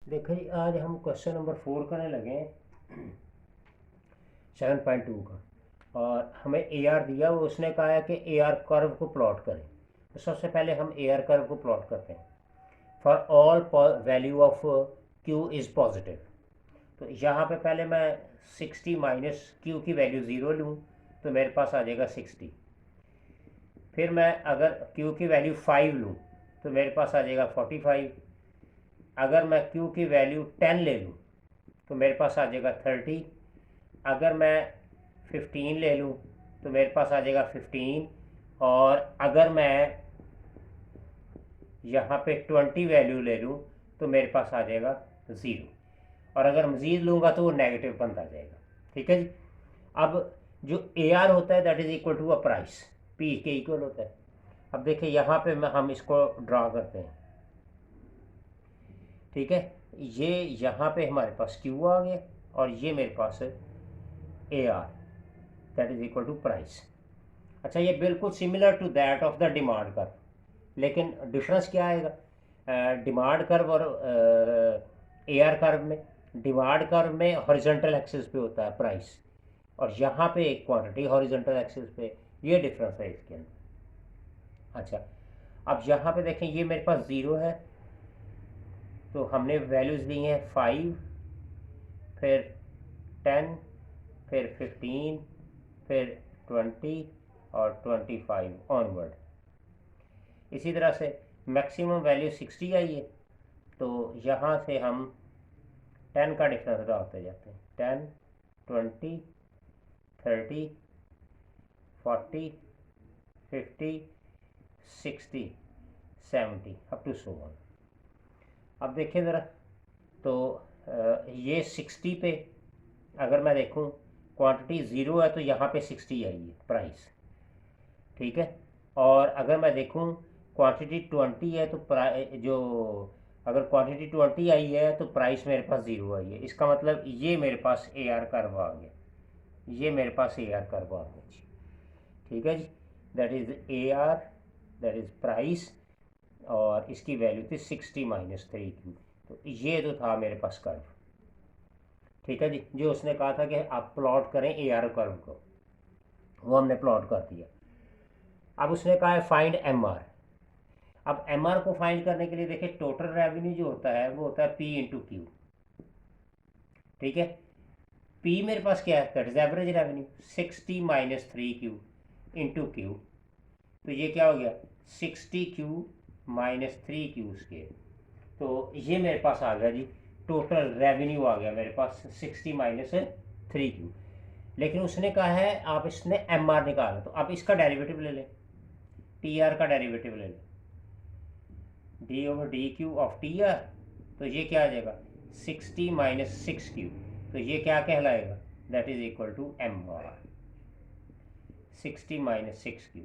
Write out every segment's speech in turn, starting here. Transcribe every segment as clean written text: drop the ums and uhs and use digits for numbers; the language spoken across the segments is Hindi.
देखिए जी, आज हम क्वेश्चन नंबर 4 करने लगे हैं 7.2 का। और हमें ए आर दिया, वो उसने कहा है कि ए आर कर्व को प्लॉट करें। तो सबसे पहले हम ए आर कर्व को प्लॉट करते हैं। For all value of Q is positive. तो यहाँ पे पहले मैं 60 माइनस क्यू की वैल्यू ज़ीरो लूँ तो मेरे पास आ जाएगा 60। फिर मैं अगर क्यू की वैल्यू 5 लूँ तो मेरे पास आ जाएगा 45। अगर मैं क्यू की वैल्यू 10 ले लूँ तो मेरे पास आ जाएगा 30। अगर मैं 15 ले लूँ तो मेरे पास आ जाएगा 15। और अगर मैं यहाँ पे 20 वैल्यू ले लूँ तो मेरे पास आ जाएगा 0। और अगर मज़ीद लूँगा तो वो नेगेटिव बनता जाएगा। ठीक है जी। अब जो ए आर होता है that is equal to a price, P के इक्वल होता है। अब देखिए यहाँ पे हम इसको ड्रा करते हैं। ठीक है, ये यहाँ पे हमारे पास क्यू आ गया और ये मेरे पास है A R that is equal to price. अच्छा, ये बिल्कुल similar to that of the demand curve, लेकिन डिफरेंस क्या आएगा डिमांड कर्व और ए आर कर्व में? डिमांड कर्व में हॉरिजॉन्टल एक्सिस पे होता है प्राइस, और यहाँ पे एक क्वांटिटी हॉरिजॉन्टल एक्सिस पे। ये डिफरेंस है इसके अंदर। अच्छा, अब यहाँ पे देखें, ये मेरे पास ज़ीरो है तो हमने वैल्यूज़ ली हैं 5, फिर 10, फिर 15, फिर 20 और 25 ऑनवर्ड। इसी तरह से मैक्सिमम वैल्यू 60 आई है, तो यहाँ से हम 10 का डिफरेंस डालते जाते हैं। 10, 20, 30, 40, 50, 60, 70 अप टू सो वन। अब देखिए ज़रा, तो ये 60 पे अगर मैं देखूं, क्वांटिटी ज़ीरो है तो यहाँ पे 60 आई है प्राइस। ठीक है, और अगर मैं देखूं क्वांटिटी 20 है तो जो अगर क्वांटिटी 20 आई है तो प्राइस मेरे पास ज़ीरो आई है। इसका मतलब ये मेरे पास ए आर कर्व आ गया, ये मेरे पास ए आर कर्व आ गया जी। ठीक है जी, that is A R, that is price, और इसकी वैल्यू थी 60 माइनस 3 क्यू। तो ये जो था मेरे पास कर्व। ठीक है जी, जो उसने कहा था कि आप प्लॉट करें ए आर कर्व को, वो हमने प्लॉट कर दिया। अब उसने कहा है फाइंड एम आर। अब एम आर को फाइंड करने के लिए देखिए, टोटल रेवेन्यू जो होता है वो होता है पी इंटू क्यू। ठीक है, पी मेरे पास क्या है, that is average revenue. 60 minus 3 Q into Q, तो ये क्या हो गया, 60 क्यू माइनस 3 क्यू स्केयर। तो ये मेरे पास आ गया जी, टोटल रेवेन्यू आ गया मेरे पास 60 माइनस 3 क्यू। लेकिन उसने कहा है आप इसने एम आर निकाला, तो आप इसका डेरिवेटिव ले लें, टी आर का डेरिवेटिव ले लें, D over D Q of T R. तो ये क्या आ जाएगा, 60 माइनस 6 क्यू। तो ये क्या कहलाएगा, that is equal to M R. 60 minus 6 Q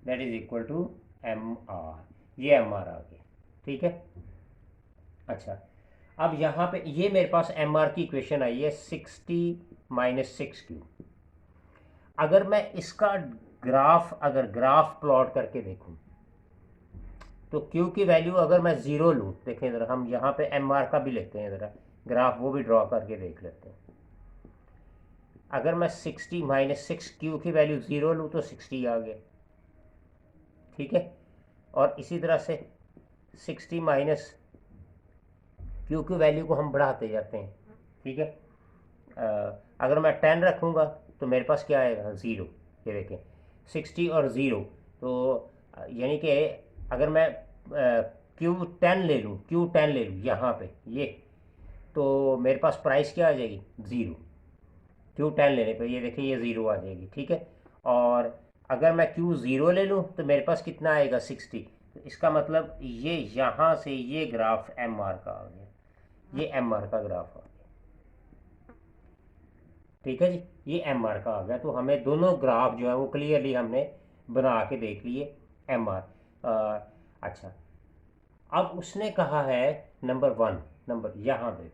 that is equal to M R. ये एम आर आ गया। ठीक है। अच्छा, अब यहाँ पे ये मेरे पास एम आर की इक्वेशन आई है 60 माइनस 6 क्यू। अगर मैं इसका अगर ग्राफ प्लॉट करके देखूं, तो क्यू की वैल्यू अगर मैं ज़ीरो लूँ, देखें ज़रा, हम यहाँ पे एम आर का भी लेते हैं ज़रा ग्राफ, वो भी ड्रॉ करके देख लेते हैं। अगर मैं 60 माइनस 6 क्यू की वैल्यू ज़ीरो लूँ तो 60 आ गया। ठीक है, और इसी तरह से 60 माइनस क्यू की वैल्यू को हम बढ़ाते जाते हैं। ठीक है, अगर मैं 10 रखूँगा तो मेरे पास क्या आएगा, ज़ीरो। ये देखें, 60 और ज़ीरो, तो यानी कि अगर मैं क्यू 10 ले लूँ यहाँ पे ये, तो मेरे पास प्राइस क्या आ जाएगी, ज़ीरो। क्यू 10 लेने पे ये देखिए ये ज़ीरो आ जाएगी। ठीक है, और अगर मैं क्यू ज़ीरो ले लूँ तो मेरे पास कितना आएगा, 60। तो इसका मतलब ये यहाँ से ये ग्राफ एम आर का आ गया, ये एम आर का ग्राफ आ गया। ठीक है जी, ये एम आर का आ गया। तो हमें दोनों ग्राफ जो है वो क्लियरली हमने बना के देख लिए, एम आर। अच्छा, अब उसने कहा है नंबर 1, नंबर यहाँ पे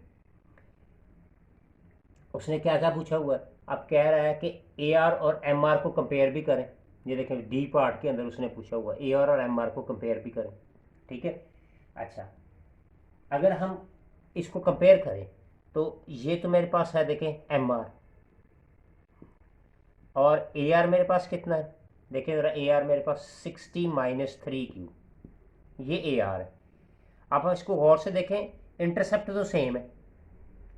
उसने क्या क्या पूछा हुआ है। अब कह रहा है कि ए आर और एम आर को कंपेयर भी करें। ये देखें, डी पार्ट के अंदर उसने पूछा हुआ ए आर और एम आर को कंपेयर भी करें। ठीक है। अच्छा, अगर हम इसको कंपेयर करें तो ये तो मेरे पास है, देखें एम आर, और ए आर मेरे पास कितना है, देखें ज़रा, ए आर मेरे पास 60 माइनस 3Q, ये ए आर है। आप इसको गौर से देखें, इंटरसेप्ट तो सेम है,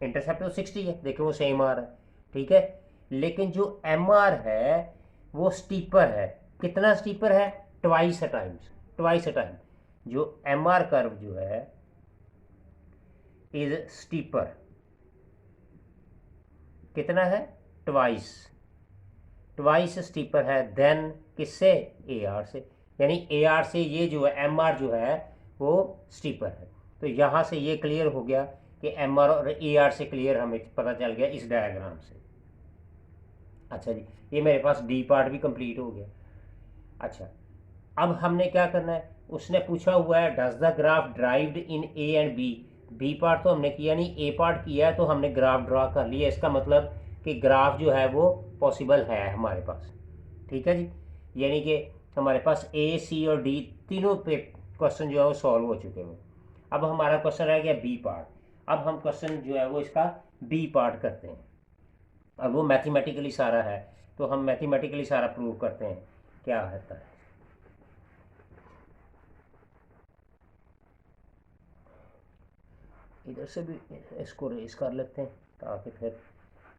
इंटरसेप्ट तो 60 है, देखें वो सेम आ रहा है, ठीक है। लेकिन जो एम आर है वो स्टीपर है, कितना स्टीपर है, twice a times, twice a time. जो एम आर कर्व जो है इज स्टीपर, कितना है, ट्वाइस, ट्वाइस स्टीपर है देन किससे, ए आर से, यानी ए आर से ये जो है एम आर जो है वो स्टीपर है। तो यहाँ से ये क्लियर हो गया कि एम आर और ए आर से क्लियर हमें पता चल गया इस डायग्राम से। अच्छा जी, ये मेरे पास डी पार्ट भी कंप्लीट हो गया। अच्छा, अब हमने क्या करना है, उसने पूछा हुआ है does the graph derived in A and B, B part तो हमने किया नहीं, ए पार्ट किया है, तो हमने ग्राफ ड्रा कर लिया। इसका मतलब कि ग्राफ जो है वो पॉसिबल है हमारे पास, ठीक है जी। यानी कि हमारे पास ए, सी और डी तीनों पे क्वेश्चन जो है वो सॉल्व हो चुके हैं। अब हमारा क्वेश्चन रह गया बी पार्ट। अब हम क्वेश्चन जो है वो इसका बी पार्ट करते हैं। अब वो मैथमेटिकली सारा है, तो हम मैथमेटिकली सारा प्रूव करते हैं क्या होता है। इधर से भी इसको रेस कर लेते हैं ताकि फिर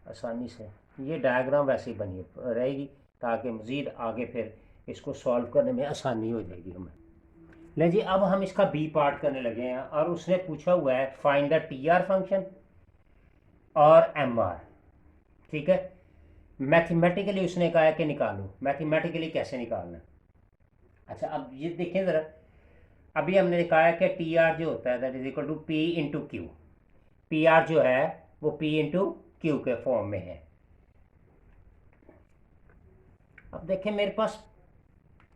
आसानी से ये डायग्राम वैसे ही बनी रहेगी, ताकि मज़ीद आगे फिर इसको सॉल्व करने में आसानी हो जाएगी हमें। ले जी, अब हम इसका बी पार्ट करने लगे हैं, और उसने पूछा हुआ है find the T R function और एम आर, ठीक है। मैथमेटिकली उसने कहा है कि निकालो, मैथमेटिकली कैसे निकालना है। अच्छा, अब ये देखें ज़रा, अभी हमने कहा है कि टी आर जो होता है that is equal to P into Q, P R जो है वो पी इंटू क्यू के फॉर्म में है। अब देखें मेरे पास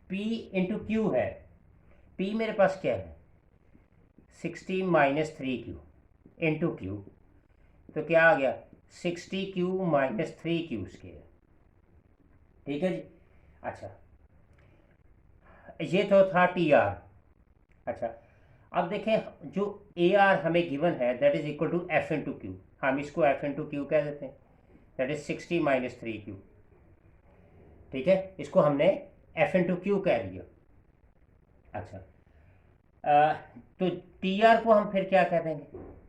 P इंटू क्यू है, P मेरे पास क्या है 60 माइनस 3Q इंटू क्यू, तो क्या आ गया 60Q माइनस 3Q स्क्वायर, ठीक है जी। अच्छा, ये तो था टी आर। अच्छा, अब देखें जो ए आर हमें गिवन है that is equal to F into Q, हम इसको एफ इंटू क्यू कह देते हैं, दैट इज 60 माइनस 3Q, ठीक है। इसको हमने एफ इंटू क्यू कह दिया। अच्छा, तो टी आर को हम फिर क्या कह देंगे,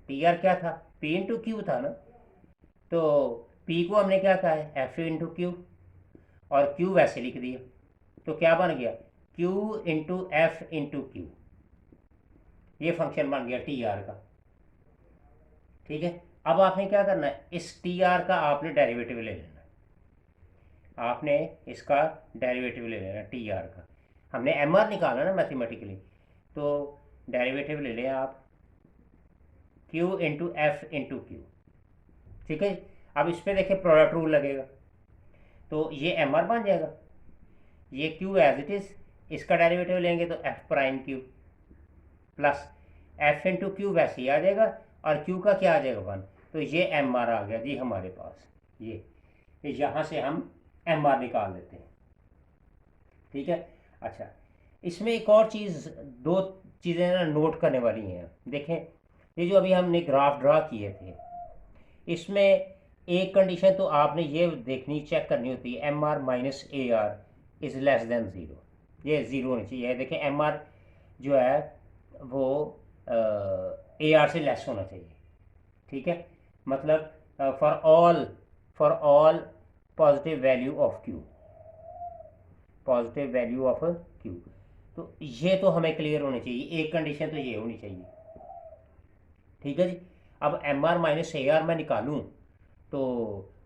टी आर क्या था, पी इंटू क्यू था ना, तो पी को हमने क्या कहा है एफ इंटू क्यू, और क्यू वैसे लिख दिया, तो क्या बन गया Q into F into Q, ये फंक्शन बन गया टी आर का, ठीक है। अब आपने क्या करना है, इस टी आर का आपने डेरिवेटिव ले लेना, आपने इसका डेरिवेटिव ले लेना टी आर का। हमने एम आर निकाला ना मैथमेटिकली, तो डेरिवेटिव ले लें आप Q into F into Q, ठीक है। अब इस पर देखिए प्रोडक्ट रूल लगेगा, तो ये एम आर बन जाएगा, ये क्यू एज इट इज़, इसका डेरिवेटिव लेंगे तो F prime Q plus F into Q वैसे ही आ जाएगा, और क्यू का क्या आ जाएगा 1, तो ये एम आर आ गया जी हमारे पास। ये यहाँ से हम एम आर निकाल लेते हैं, ठीक है। अच्छा, इसमें एक और चीज़, दो चीज़ें ना नोट करने वाली हैं। देखें, ये जो अभी हमने ग्राफ ड्रा किए थे, इसमें एक कंडीशन तो आपने ये देखनी, चेक करनी होती है, M R minus A R is less than zero, ये ज़ीरो होनी चाहिए। देखें एम आर जो है वो ए आर से लेस होना चाहिए, ठीक है। मतलब for all positive value of Q, positive value of Q, तो ये तो हमें क्लियर होनी चाहिए, एक कंडीशन तो ये होनी चाहिए, ठीक है जी। अब M R minus A R मैं निकालूँ तो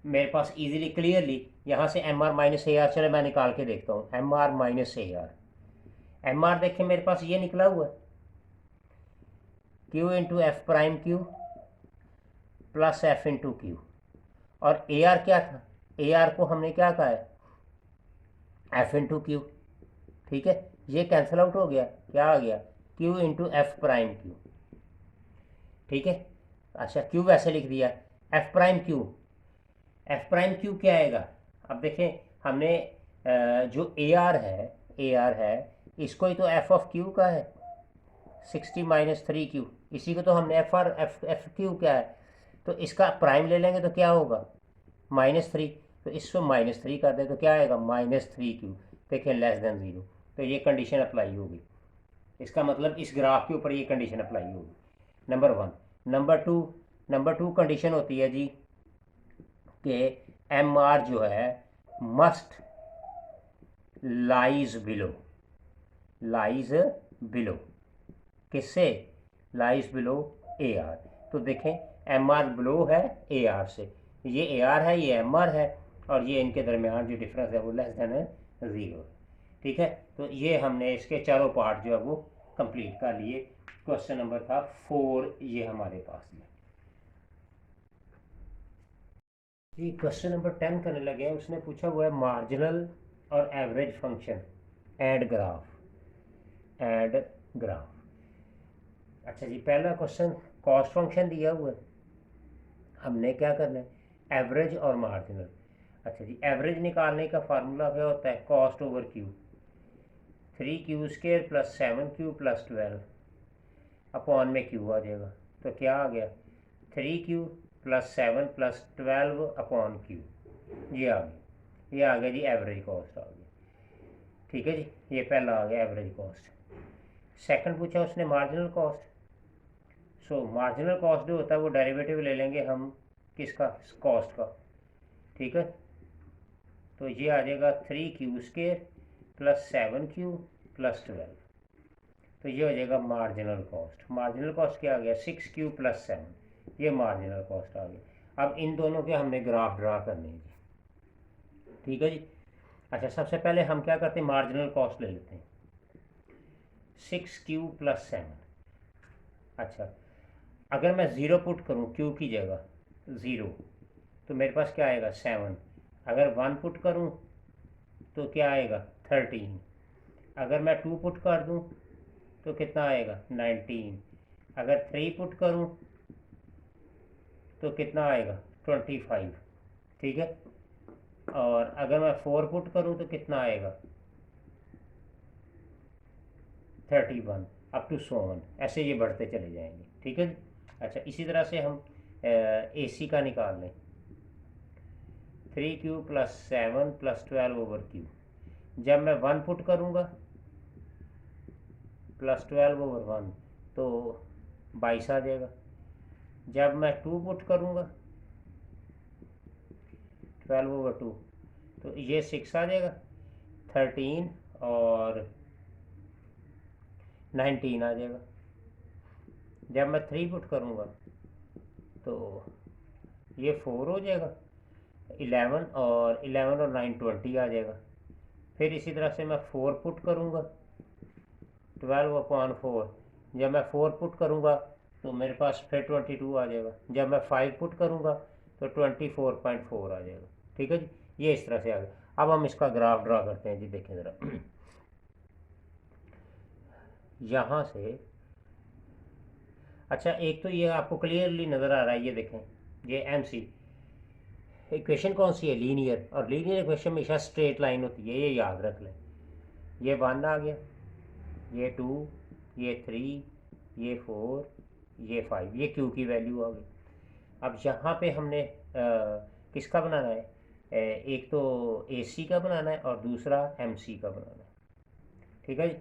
मेरे पास इजीली क्लियरली यहाँ से M R minus A R, चलो मैं निकाल के देखता हूँ, M R minus A R, M R देखें मेरे पास ये निकला हुआ है Q into F prime Q plus F into Q, और ए आर क्या था, ए आर को हमने क्या कहा है एफ इंटू क्यू, ठीक है। ये कैंसिल आउट हो गया, क्या आ गया Q into F prime Q, ठीक है। अच्छा, क्यू वैसे लिख दिया, F prime Q, F prime Q क्या आएगा, अब देखें हमने जो ए आर है इसको ही तो एफ ऑफ क्यू का है 60 माइनस 3Q, इसी को तो हमने एफ आर एफ क्यू क्या है, तो इसका प्राइम ले लेंगे तो क्या होगा -3, तो इसको -3 कर दें तो क्या आएगा -3 क्यू, देखिए लेस देन 0, तो ये कंडीशन अप्लाई होगी। इसका मतलब इस ग्राफ के ऊपर ये कंडीशन अप्लाई होगी, नंबर 1। नंबर टू कंडीशन होती है जी कि एम आर जो है मस्ट लाइज बिलो किससे, लाइज बिलो ए आर। तो देखें एम आर बिलो है ए आर से, ये ए आर है, ये एम आर है, और ये इनके दरमियान जो डिफरेंस है वो लेस देन 0 है। ठीक है, तो ये हमने इसके चारों पार्ट जो है वो कंप्लीट कर लिए। क्वेश्चन नंबर था 4 ये हमारे पास में जी। क्वेश्चन नंबर 10 करने लगे हैं। उसने पूछा हुआ है मार्जिनल और एवरेज फंक्शन एंड ग्राफ। अच्छा जी, पहला क्वेश्चन कॉस्ट फंक्शन दिया हुआ है, हमने क्या करना है एवरेज और मार्जिनल। अच्छा जी, एवरेज निकालने का फार्मूला क्या होता है, cost over Q, 3q² + 7q + 12 upon में क्यू आ जाएगा, तो क्या आ गया 3q + 7 + 12 अपॉन क्यू, ये आ गया, ये आ गया जी एवरेज कॉस्ट आ गया। ठीक है जी, ये पहला आ गया एवरेज कॉस्ट। सेकंड पूछा उसने मार्जिनल कॉस्ट। सो मार्जिनल कॉस्ट जो होता है वो डेरिवेटिव ले लेंगे हम किसका, कॉस्ट का। ठीक है, तो ये आ जाएगा 3q² + 7q + 12, तो ये हो जाएगा मार्जिनल कॉस्ट। मार्जिनल कॉस्ट क्या आ गया 6q + 7, ये मार्जिनल कॉस्ट आ गया। अब इन दोनों के हमने ग्राफ ड्रा करने हैं जी। ठीक है जी, अच्छा सबसे पहले हम क्या करते हैं मार्जिनल कॉस्ट ले लेते हैं 6q + 7। अच्छा, अगर मैं 0 पुट करूँ क्यू की जगह 0, तो मेरे पास क्या आएगा 7। अगर 1 पुट करूँ तो क्या आएगा 13। अगर मैं 2 पुट कर दूँ तो कितना आएगा 19। अगर 3 पुट करूँ तो कितना आएगा 25। ठीक है, और अगर मैं 4 पुट करूँ तो कितना आएगा 31, अप टू सो ऑन, ऐसे ये बढ़ते चले जाएंगे। ठीक है, अच्छा इसी तरह से हम ए सी का निकाल लें 3q + 7 + 12/q। जब मैं 1 पुट करूँगा +12/1 तो 22 आ जाएगा। जब मैं 2 पुट करूँगा 12/2 तो ये 6 आ जाएगा, 13 और 19 आ जाएगा। जब मैं 3 पुट करूँगा तो ये 4 हो जाएगा, 11 और 9 20 आ जाएगा। फिर इसी तरह से मैं 4 पुट करूँगा 12/4, जब मैं 4 पुट करूँगा तो मेरे पास फिर 22 आ जाएगा। जब मैं 5 पुट करूँगा तो 24.4 आ जाएगा। ठीक है जी, ये इस तरह से आ गया। अब हम इसका ग्राफ ड्रा करते हैं जी, देखें ज़रा यहाँ से। अच्छा, एक तो ये आपको क्लियरली नज़र आ रहा है, ये देखें ये MC इक्वेशन कौन सी है, लीनियर, और लीनियर इक्वेशन हमेशा स्ट्रेट लाइन होती है, ये याद रख लें। ये 1 आ गया, ये 2, ये 3, ये 4, ये 5, ये Q की वैल्यू आ गई। अब यहाँ पे हमने किसका बनाना है, एक तो AC का बनाना है और दूसरा MC का बनाना है। ठीक है जी,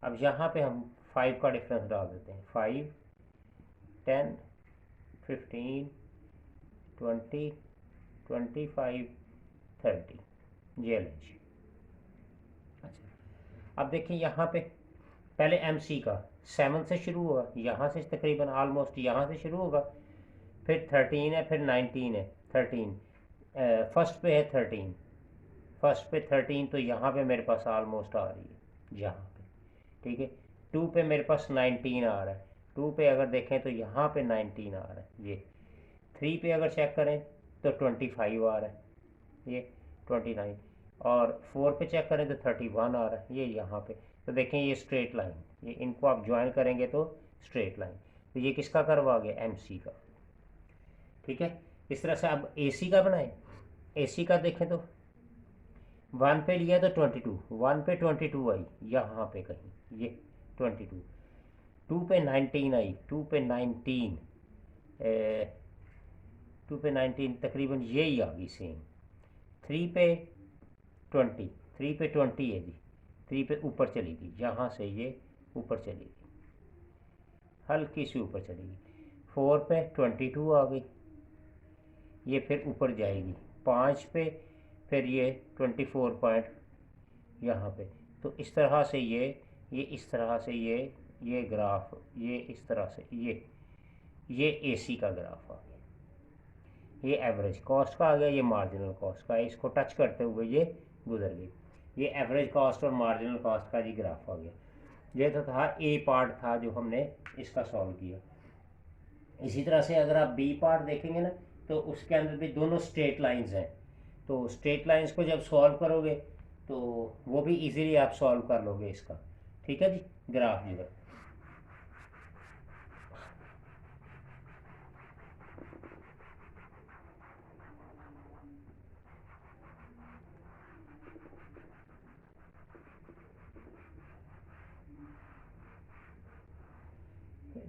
अब यहाँ पे हम 5 का डिफरेंस डाल देते हैं, 5, 10, 15, 20, 25, 30, ये लेंगे। अच्छा, अब देखिए यहाँ पे पहले MC का 7 से शुरू होगा, यहाँ से तकरीबन ऑलमोस्ट यहाँ से शुरू होगा, फिर 13 है, फिर 19 है, 13 फर्स्ट पे है 13, फर्स्ट पे 13, तो यहाँ पे मेरे पास ऑलमोस्ट आ रही है यहाँ पे। ठीक है, 2 पे मेरे पास 19 आ रहा है, 2 पे अगर देखें तो यहाँ पे 19 आ रहा है, ये 3 पे अगर चेक करें तो 25 आ रहा है, ये 29, और 4 पे चेक करें तो 31 आ रहा है, ये यहाँ पे। तो देखें ये स्ट्रेट लाइन, ये इनको आप ज्वाइन करेंगे तो स्ट्रेट लाइन, तो ये किसका कर्व आ गया MC का। ठीक है, इस तरह से अब AC का बनाएं। AC का देखें तो 1 पे लिया तो 22, 1 पे 22 आई यहाँ पे कहीं, ये 22, 2 पे 19 आई, 2 पे 19, 2 पे 19 तकरीबन यही आ गई सेम। 3 पे 20, 3 पे 20 है जी, 3 पे ऊपर चली गई, यहाँ से ये ऊपर चली गई, हल्की सी ऊपर चलेगी। 4 पे 22 आ गई, ये फिर ऊपर जाएगी। 5 पे फिर ये 24 पॉइंट यहाँ पे। तो इस तरह से ये इस तरह से ये ग्राफ, ये इस तरह से ये एसी का ग्राफ आ गया। ये एवरेज कॉस्ट का आ गया, ये मार्जिनल कॉस्ट का है, इसको टच करते हुए ये गुजर गई। ये एवरेज कॉस्ट और मार्जिनल कॉस्ट का जी ग्राफ आ गया। ये तो था ए पार्ट था जो हमने इसका सॉल्व किया। इसी तरह से अगर आप बी पार्ट देखेंगे ना, तो उसके अंदर भी दोनों स्ट्रेट लाइंस हैं। तो स्ट्रेट लाइंस को जब सॉल्व करोगे तो वो भी इजीली आप सॉल्व कर लोगे इसका। ठीक है जी, ग्राफ जो है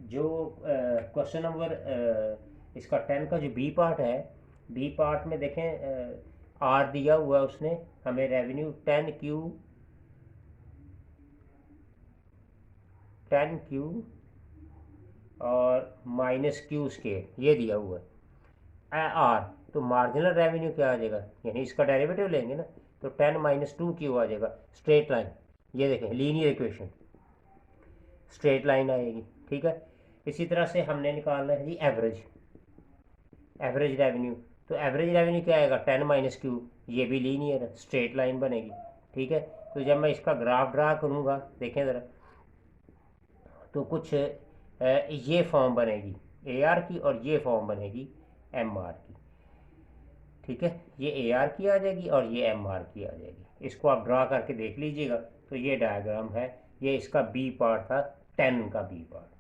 जो क्वेश्चन नंबर इसका 10 का जो बी पार्ट है, बी पार्ट में देखें आर दिया हुआ है उसने हमें, रेवेन्यू 10Q और -Q स्केयर ये दिया हुआ है आर। तो मार्जिनल रेवेन्यू क्या आ जाएगा, यानी इसका डेरिवेटिव लेंगे ना, तो 10 - 2Q आ जाएगा। स्ट्रेट लाइन, ये देखें लीनियर इक्वेशन, स्ट्रेट लाइन आएगी। ठीक है, इसी तरह से हमने निकालना है जी एवरेज रेवेन्यू। तो एवरेज रेवेन्यू क्या आएगा, 10 - Q, ये भी लीनियर है, स्ट्रेट लाइन बनेगी। ठीक है, तो जब मैं इसका ग्राफ ड्रा करूँगा, देखें ज़रा, तो कुछ ये फॉर्म बनेगी AR की और ये फॉर्म बनेगी MR की। ठीक है, ये AR की आ जाएगी और ये MR की आ जाएगी। इसको आप ड्रा करके देख लीजिएगा। तो ये डायग्राम है, ये इसका बी पार्ट था, 10 का बी पार्ट।